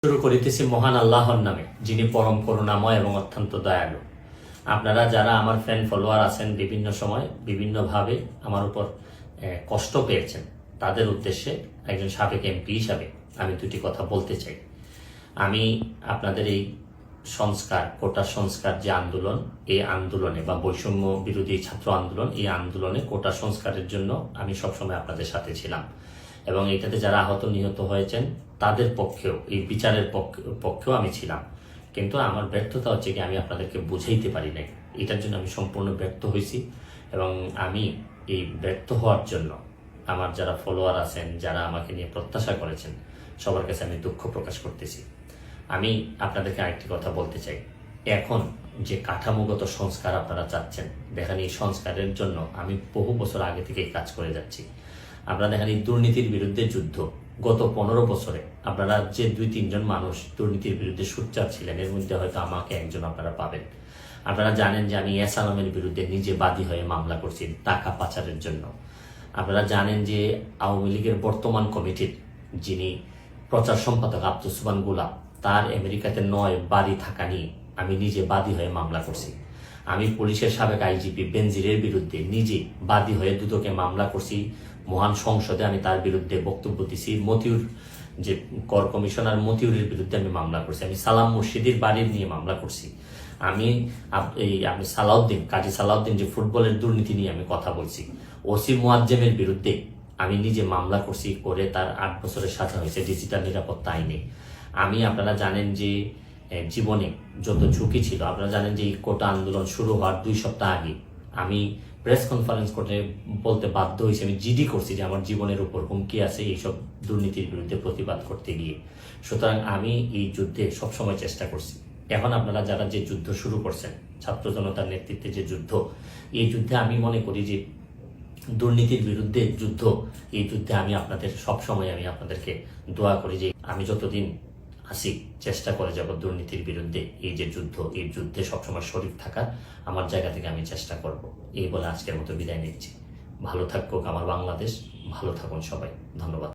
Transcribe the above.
শুরু করিতেছি মহান আল্লাহর নামে, যিনি পরম করুণাময় এবং অত্যন্ত দয়ালু। আপনারা যারা আমার ফ্রেন্ড ফলোয়ার আছেন, বিভিন্ন সময় বিভিন্নভাবে আমার উপর কষ্ট পেয়েছেন, তাদের উদ্দেশ্যে একজন সাবেক এমপি হিসাবে আমি দুটি কথা বলতে চাই। আমি আপনাদের এই সংস্কার, কোটা সংস্কার যে আন্দোলন, এই আন্দোলনে বা বৈষম্য বিরোধী ছাত্র আন্দোলন, এই আন্দোলনে কোটা সংস্কারের জন্য আমি সবসময় আপনাদের সাথে ছিলাম এবং এটাতে যারা আহত নিহত হয়েছেন তাদের পক্ষেও, এই বিচারের পক্ষেও আমি ছিলাম। কিন্তু আমার ব্যর্থতা হচ্ছে কি, আমি আপনাদেরকে বুঝাইতে পারি নাই। এটার জন্য আমি সম্পূর্ণ ব্যর্থ হয়েছি এবং আমি এই ব্যর্থ হওয়ার জন্য আমার যারা ফলোয়ার আছেন, যারা আমাকে নিয়ে প্রত্যাশা করেছেন, সবার কাছে আমি দুঃখ প্রকাশ করতেছি। আমি আপনাদেরকে আরেকটি কথা বলতে চাই। এখন যে কাঠামোগত সংস্কার আপনারা চাচ্ছেন, দেখেন এই সংস্কারের জন্য আমি বহু বছর আগে থেকেই কাজ করে যাচ্ছি। আপনারা দেখেন এই দুর্নীতির বিরুদ্ধে যুদ্ধ গত 15 বছরে আপনারা যে 2-3 জন মানুষ দুর্নীতির বিরুদ্ধে সোচ্চার ছিলেন, এর মধ্যে হয়তো আমাকে একজন আপনারা পাবেন। আপনারা জানেন যে আমি এস আলমের বিরুদ্ধে নিজে বাদী হয়ে মামলা করছি টাকা পাচারের জন্য। আপনারা জানেন যে আওয়ামী লীগের বর্তমান কমিটির যিনি প্রচার সম্পাদক আব্দুস সুবহান গোলাপ, তার আমেরিকাতে 9 বাড়ি থাকা নিয়ে আমি নিজে বাদী হয়ে মামলা করছি। আমি পুলিশের সাবেক আইজিপি বেনজিরের বিরুদ্ধে নিজে বাদী হয়ে দুদকে মামলা করছি। মহান সংসদে আমি তার বিরুদ্ধে বক্তব্য দিছি। মতিউর যে কর কমিশনার মতিউরের বিরুদ্ধে আমি মামলা করছি। আমি সালাম মুর্শিদির বাড়ির নিয়ে মামলা করছি। আমি আপনি সালাউদ্দিন, কাজী সালাউদ্দিন যে ফুটবলের দুর্নীতি নিয়ে আমি কথা বলছি। ওসি মুয়াজ্জেমের বিরুদ্ধে আমি নিজে মামলা করছি, করে তার 8 বছরের সাজা হয়েছে ডিজিটাল নিরাপত্তা আইনে। আপনারা জানেন যে জীবনে যত ঝুঁকি ছিল, আপনারা জানেন যে এই কোটা আন্দোলন শুরু হওয়ার 2 সপ্তাহ আগে আমি প্রেস কনফারেন্স করে বলতে বাধ্য হয়েছি, আমি জিডি করছি যে আমার জীবনের উপর হুমকি আছে এইসব দুর্নীতির বিরুদ্ধে প্রতিবাদ করতে গিয়ে। সুতরাং আমি এই যুদ্ধে সবসময় চেষ্টা করছি। এখন আপনারা যারা যে যুদ্ধ শুরু করছেন, ছাত্র জনতার নেতৃত্বে যে যুদ্ধ, এই যুদ্ধে আমি মনে করি যে দুর্নীতির বিরুদ্ধে যুদ্ধ, এই যুদ্ধে আমি আপনাদের সবসময় আমি আপনাদেরকে দোয়া করি যে আমি যতদিন আসি চেষ্টা করে যাব দুর্নীতির বিরুদ্ধে এই যে যুদ্ধ, এই যুদ্ধে সবসময় শরীর থাকার আমার জায়গা থেকে আমি চেষ্টা করব। এই বলে আজকের মতো বিদায় নিচ্ছি। ভালো থাকুক আমার বাংলাদেশ, ভালো থাকুন সবাই। ধন্যবাদ।